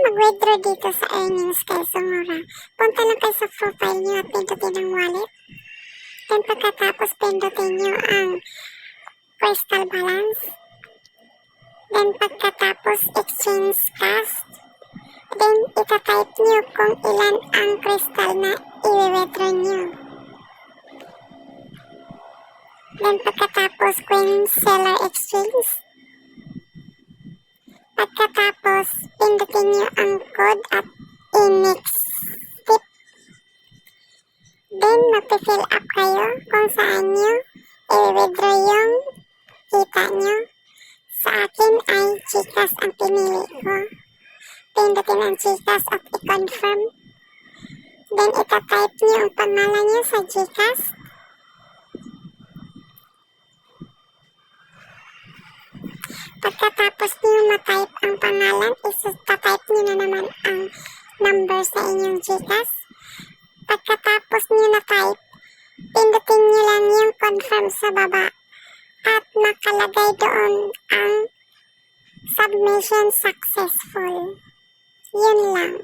mag-withdraw dito sa earnings kay Sumura, punta lang kayo sa profile nyo at pindutin ang wallet. Then pagkatapos pindutin nyo ang crystal balance. Then pagkatapos exchange cash. Then itatype nyo kung ilan ang crystal na i-withdraw nyo. Then pagkatapos coin seller exchange. Pagkatapos pindutin nyo ang code at i-next step. Then mag-fill up kayo kung saan nyo i-withdraw yung kita nyo. Sa akin ay GCash ang pinili ko. Pindutin ang GCash at i-confirm. Then itatype nyo ang pangalan nyo sa GCash. Pagkatapos nyo matype ang pangalan, itatype nyo na naman ang number sa inyong GCash. Pagkatapos nyo na-type, pindutin nyo lang yung confirm sa baba at nakalagay doon ang submission successful. Yun lang.